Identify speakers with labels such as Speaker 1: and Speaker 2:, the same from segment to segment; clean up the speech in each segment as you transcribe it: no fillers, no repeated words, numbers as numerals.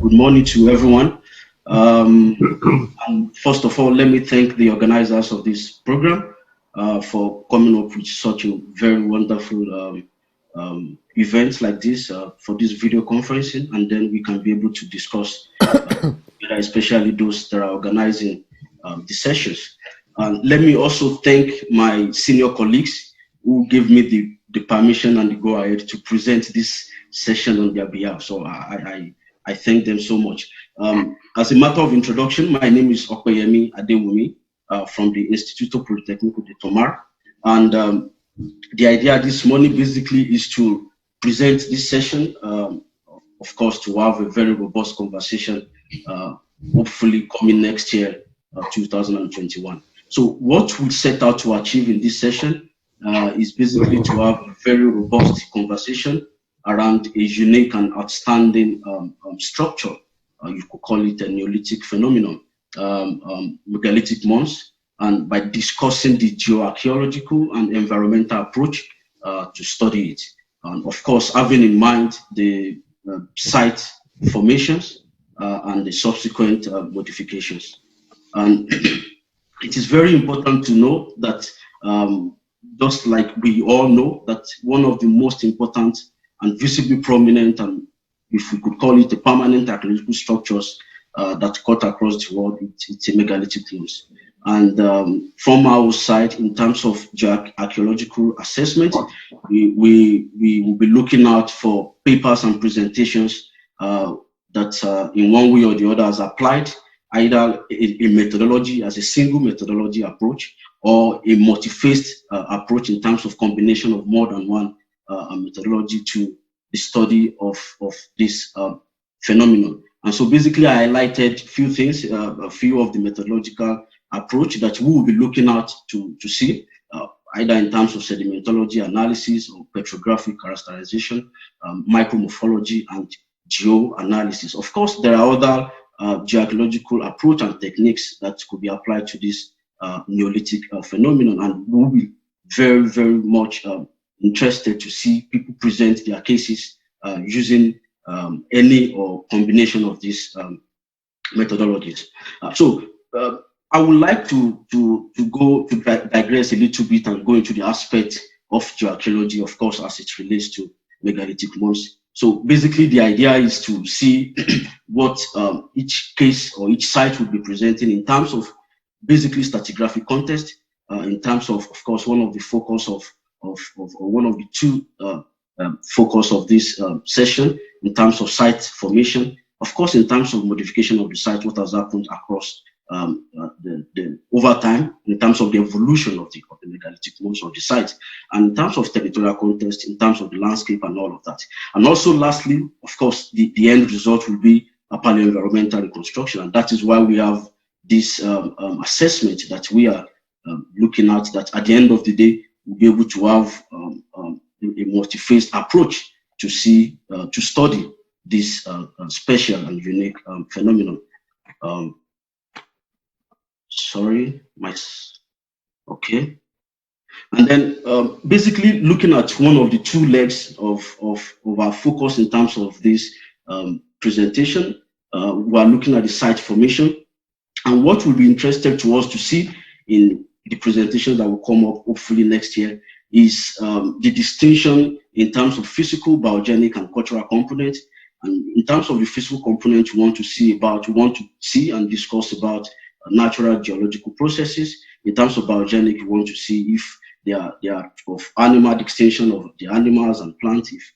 Speaker 1: good morning to everyone. And first of all, let me thank the organizers of this program for coming up with such a very wonderful event like this for this video conferencing, and then we can be able to discuss, especially those that are organizing the sessions. Let me also thank my senior colleagues who gave me the permission and the go ahead to present this session on their behalf. So I thank them so much. As a matter of introduction, my name is Opeyemi Adewumi from the Instituto Politécnico de Tomar. And the idea this morning basically is to present this session, of course, to have a very robust conversation, hopefully coming next year, 2021. So what we set out to achieve in this session is basically to have a very robust conversation around a unique and outstanding structure. You could call it a Neolithic phenomenon, megalithic mounds, and by discussing the geoarchaeological and environmental approach to study it. And of course, having in mind the site formations and the subsequent modifications. And it is very important to know that just like we all know that one of the most important and visibly prominent, and if we could call it a permanent archaeological structures that cut across the world, it's a megalithic mounds. And from our side, in terms of geoarchaeological assessment, we will be looking out for papers and presentations that in one way or the other has applied either a methodology as a single methodology approach or a multi-phased approach in terms of combination of more than one methodology to the study of this phenomenon. And so basically I highlighted a few things, a few of the methodological approach that we will be looking at to see, either in terms of sedimentology analysis or petrographic characterization, micromorphology, and geo-analysis. Of course, there are other geoarchaeological approach and techniques that could be applied to this Neolithic phenomenon, and we'll be very, very much interested to see people present their cases using any or combination of these methodologies. I would like to digress a little bit and go into the aspect of geoarchaeology, of course, as it relates to megalithic mounds. So basically, the idea is to see what each case or each site will be presenting in terms of basically stratigraphic context, in terms of course, one of the focus of one of the two focus of this session, in terms of site formation, of course, in terms of modification of the site, what has happened across over time, in terms of the evolution of the megalithic mounds of the site, and in terms of territorial context, in terms of the landscape and all of that. And also lastly, of course, the end result will be a paleoenvironmental reconstruction. And that is why we have this assessment that we are looking at, that at the end of the day, we'll be able to have a multi-phased approach to see, to study this special and unique phenomenon. Okay. And then basically looking at one of the two legs of our focus in terms of this presentation, we are looking at the site formation. And what will be interesting to us to see in the presentation that will come up hopefully next year is the distinction in terms of physical, biogenic, and cultural components. And in terms of the physical component, we want to see and discuss about natural geological processes. In terms of biogenic, we want to see if they are of animal extinction of the animals and plants, if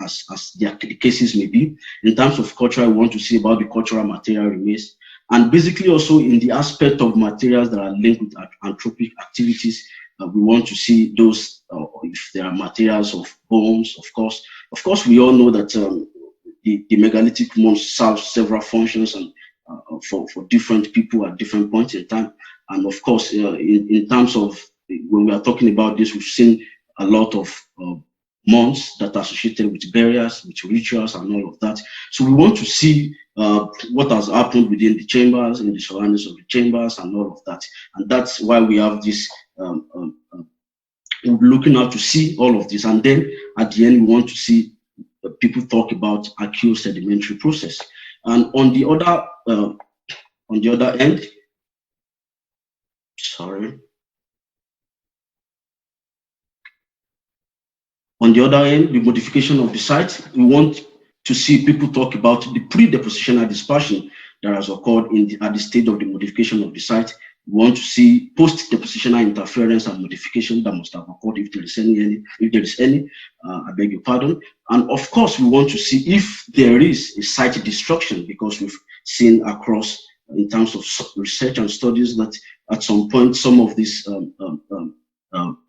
Speaker 1: as the cases may be. In terms of cultural, we want to see about the cultural material remains, and basically also in the aspect of materials that are linked with anthropic activities. We want to see those, if there are materials of bones, of course, we all know that the megalithic mounds serve several functions and for different people at different points in time. And of course, in terms of when we are talking about this, we've seen a lot of mounds that are associated with burials, with rituals, and all of that. So we want to see what has happened within the chambers, in the surroundings of the chambers, and all of that. And that's why we have this. We're looking out to see all of this, and then at the end, we want to see people talk about archaeosedimentary process. And on the other end, sorry. On the other end, the modification of the site, we want to see people talk about the pre-depositional dispersion that has occurred at the stage of the modification of the site. We want to see post-depositional interference and modification that must have occurred if there is any, I beg your pardon. And of course, we want to see if there is a site destruction, because we've seen across in terms of research and studies that at some point, some of these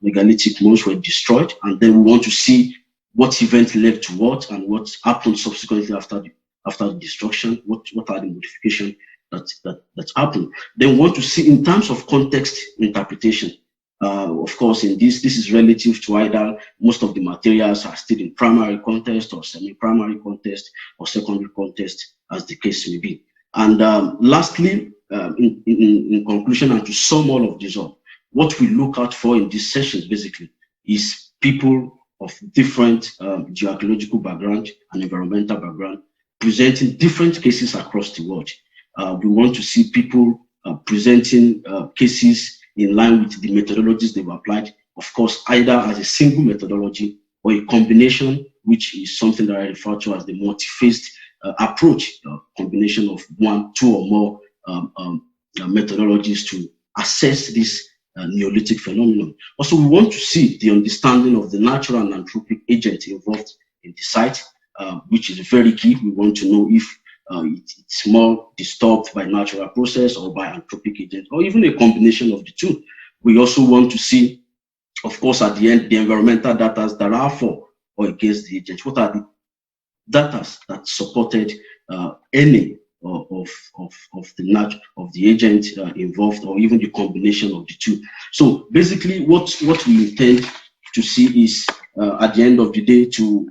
Speaker 1: megalithic mounds were destroyed, and then we want to see what event led to what and what happened subsequently after the destruction. What are the modifications that happened? Then we want to see in terms of context interpretation. Of course, in this is relative to either most of the materials are still in primary context or semi-primary context or secondary context, as the case may be. And lastly, in conclusion, and to sum all of this up, what we look out for in these sessions basically is people of different geoarchaeological background and environmental background presenting different cases across the world. We want to see people presenting cases in line with the methodologies they've applied, of course, either as a single methodology or a combination, which is something that I refer to as the multi-phased approach, combination of one, two or more methodologies to assess this Neolithic phenomenon. Also, we want to see the understanding of the natural and anthropic agent involved in the site, which is very key. We want to know if it's more disturbed by natural process or by anthropic agent, or even a combination of the two. We also want to see, of course, at the end, the environmental data that are for or against the agent. What are the data that supported any of the agent involved, or even the combination of the two? So basically, what we intend to see is at the end of the day to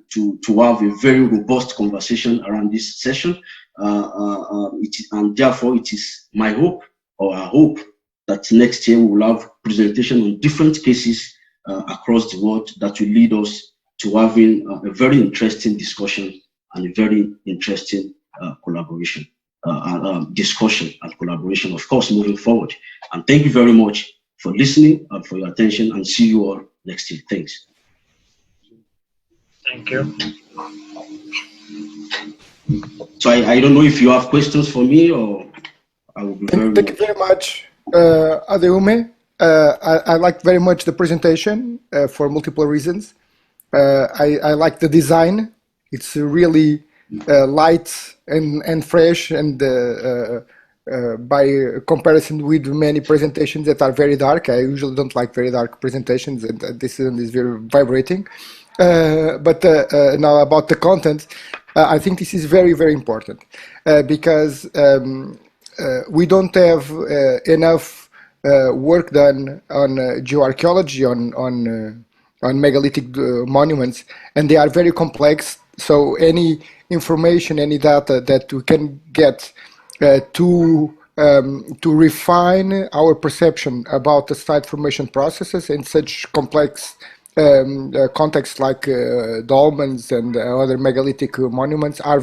Speaker 1: have a very robust conversation around this session, and therefore it is my hope, or I hope, that next year we will have presentation on different cases across the world that will lead us to having a very interesting discussion and a very interesting collaboration. Discussion and collaboration, of course, moving forward. And thank you very much for listening and for your attention, and see you all next year. Thanks.
Speaker 2: Thank you.
Speaker 1: So I don't know if you have questions for me, or I will be very
Speaker 3: Thank you very much, Adewumi. I like very much the presentation for multiple reasons. I like the design. It's really light and fresh, and by comparison with many presentations that are very dark. I usually don't like very dark presentations, and this one is very vibrating. But now about the content, I think this is very, very important because we don't have enough work done on geoarchaeology, on megalithic monuments, and they are very complex. So any information, any data that we can get to refine our perception about the site formation processes in such complex contexts like dolmens and other megalithic monuments are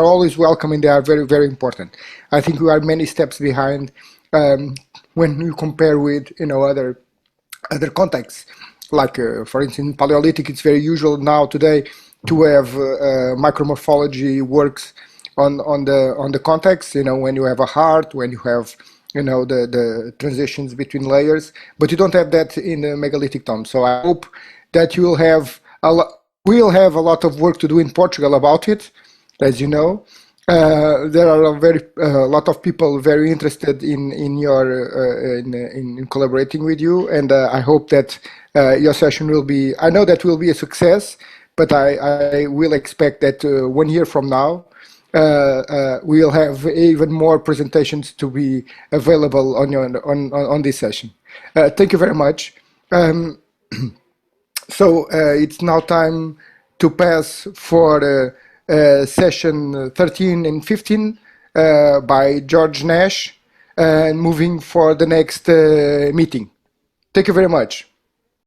Speaker 3: always welcome, and they are very, very important. I think we are many steps behind when you compare with other contexts. Like for instance, in Paleolithic, it's very usual now today to have micromorphology works on the context. When you have a heart, when you have the transitions between layers, but you don't have that in the megalithic tomb. So I hope that you will have we'll have a lot of work to do in Portugal about it. As you know, there are a lot of people very interested in your in collaborating with you, and I hope that your session will be. I know that will be a success, but I will expect that 1 year from now, we'll have even more presentations to be available on this session. Thank you very much. So it's now time to pass for session 13 and 15 by George Nash, and moving for the next meeting. Thank you very much.